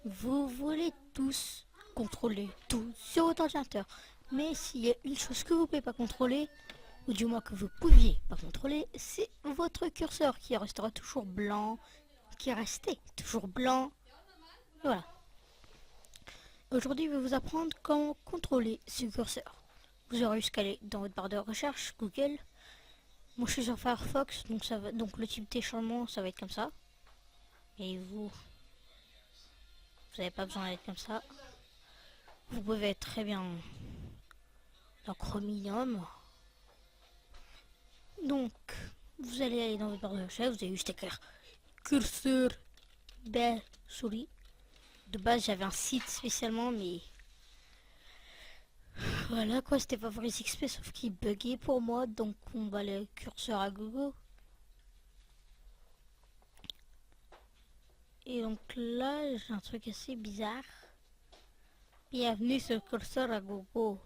Vous voulez tous contrôler tout sur votre ordinateur. Mais s'il y a une chose que vous ne pouvez pas contrôler, ou du moins que vous pouviez pas contrôler, c'est votre curseur qui restera toujours blanc, qui est resté toujours blanc. Voilà. Aujourd'hui, je vais vous apprendre comment contrôler ce curseur. Vous aurez juste qu'à aller dans votre barre de recherche, Google. Moi, je suis sur Firefox, donc le type de téléchargement, ça va être comme ça. Et vous n'avez pas besoin d'être comme ça. Vous pouvez être très bien dans Chromium. Donc, vous allez aller dans votre barre de recherche, vous allez juste écrire curseur belle souris. De base, j'avais un site spécialement, mais voilà quoi, c'était Favoris XP, sauf qu'il buguait pour moi, donc on va aller curseur à gogo. Et donc là, j'ai un truc assez bizarre. Bienvenue sur curseur à gogo.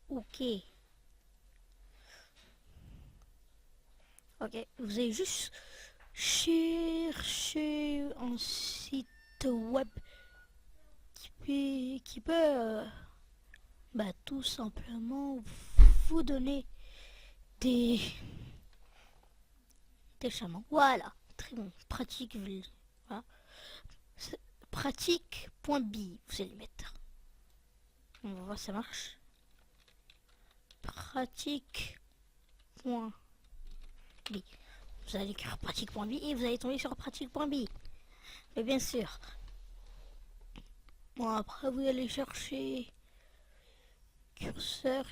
Ok. Ok, vous allez juste chercher un site web qui peut tout simplement vous donner des téléchargements. Voilà, très bon, pratique. Voilà. Pratique.bi, vous allez mettre. On va voir si ça marche. Pratique.bi. Vous allez écrire pratique.bi et vous allez tomber sur pratique.bi. Mais bien sûr. Bon, après vous allez chercher curseur de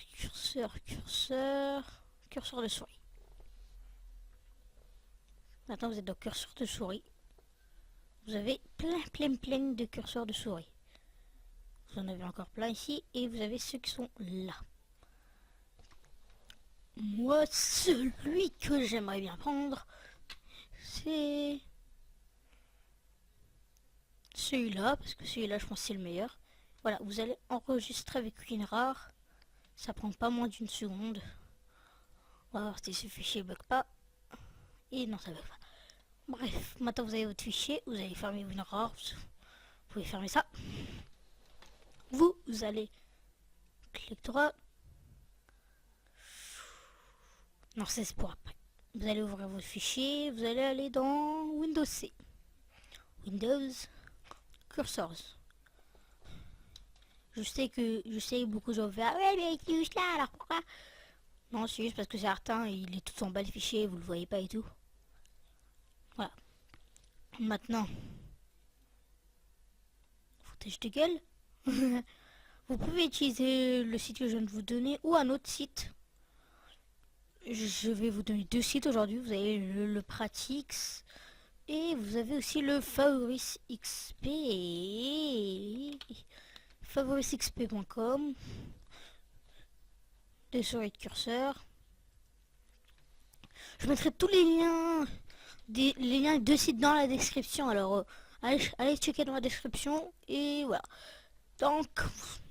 souris. Maintenant vous êtes dans curseur de souris. Vous avez plein de curseurs de souris. Vous en avez encore plein ici et vous avez ceux qui sont là. Moi, celui que j'aimerais bien prendre, c'est celui-là, parce que celui-là, je pense que c'est le meilleur. Voilà, vous allez enregistrer avec WinRAR. Ça prend pas moins d'une seconde. On va voir si ce fichier bug pas. Et non, ça bug pas. Bref, maintenant vous avez votre fichier, vous allez fermer WinRAR. Vous pouvez fermer ça. Vous allez cliquer droit. Non, c'est pour après. Vous allez ouvrir votre fichier, vous allez aller dans Windows C. Windows Cursors. Je sais que beaucoup de gens vont faire ouais mais il est juste là alors pourquoi. Non, c'est juste parce que certains il est tout en bas le fichier, vous le voyez pas et tout. Voilà. Maintenant, foutage de gueule. Vous pouvez utiliser le site que je viens de vous donner ou un autre site. Je vais vous donner deux sites aujourd'hui. Vous avez le Pratix et vous avez aussi le Favoris XP. Favorisxp.com. Des souris de curseur. Je mettrai tous les liens des deux sites dans la description. Alors allez checker dans la description et voilà. Donc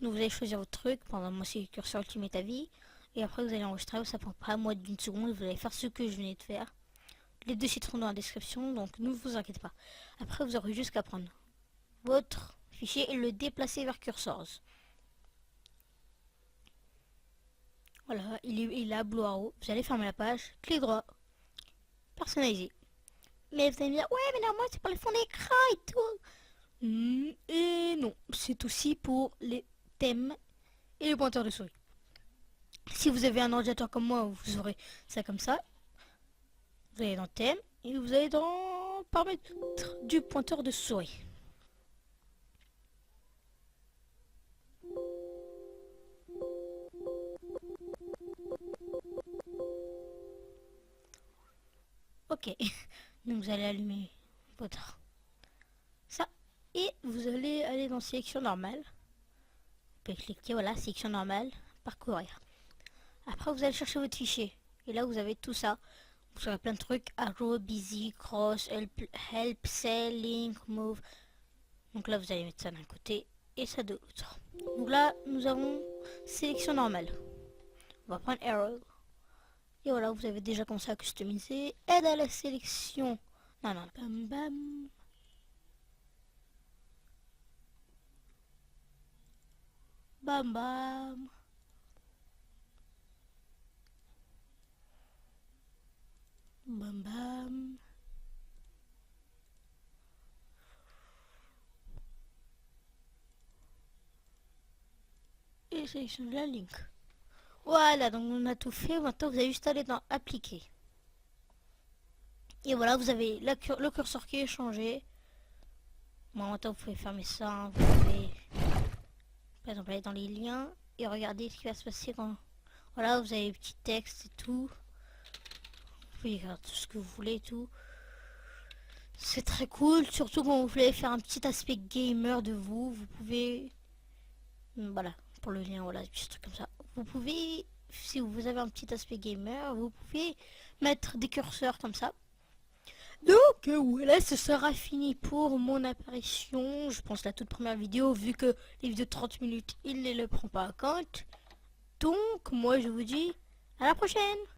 vous allez choisir votre truc. Pendant moi c'est curseur Ultimate à vie. Et après vous allez enregistrer, ça prend pas moins d'une seconde, vous allez faire ce que je venais de faire. Les deux sites seront dans la description, donc ne vous inquiétez pas. Après vous aurez juste qu'à prendre votre fichier et le déplacer vers Cursors. Voilà, il est à bleu arrow. Vous allez fermer la page, clic droit, personnaliser. Mais vous allez me dire, ouais mais non moi c'est pour les fonds d'écran et tout. Et non, c'est aussi pour les thèmes et les pointeurs de souris. Si vous avez un ordinateur comme moi, vous aurez ça comme ça. Vous allez dans thème et vous allez dans paramètres du pointeur de souris. Ok, donc vous allez allumer votre ça et vous allez aller dans sélection normale. Vous pouvez cliquer, voilà, sélection normale, parcourir. Après vous allez chercher votre fichier et là vous avez tout ça. Vous aurez plein de trucs, arrow, busy, cross, help, cell, link, move. Donc là vous allez mettre ça d'un côté et ça de l'autre. Donc là nous avons sélection normale. On va prendre arrow. Et voilà, vous avez déjà commencé à customiser. Aide à la sélection. Non, non, bam bam. Bam bam. Bam bam. Et sélectionne la link. Voilà, donc on a tout fait. Maintenant, vous avez juste à aller dans appliquer. Et voilà, vous avez le curseur qui est changé. Bon, maintenant, vous pouvez fermer ça. Hein. Vous pouvez, par exemple, aller dans les liens et regarder ce qui va se passer quand... Voilà, vous avez les petits textes et tout. Vous pouvez écrire tout ce que vous voulez et tout. C'est très cool, surtout quand vous voulez faire un petit aspect gamer de vous. Vous pouvez... Voilà, pour le lien, voilà, des petits trucs comme ça. Vous pouvez, si vous avez un petit aspect gamer, vous pouvez mettre des curseurs comme ça. Donc voilà, ce sera fini pour mon apparition. Je pense la toute première vidéo, vu que les vidéos de 30 minutes, il ne le prend pas en compte. Donc moi je vous dis à la prochaine.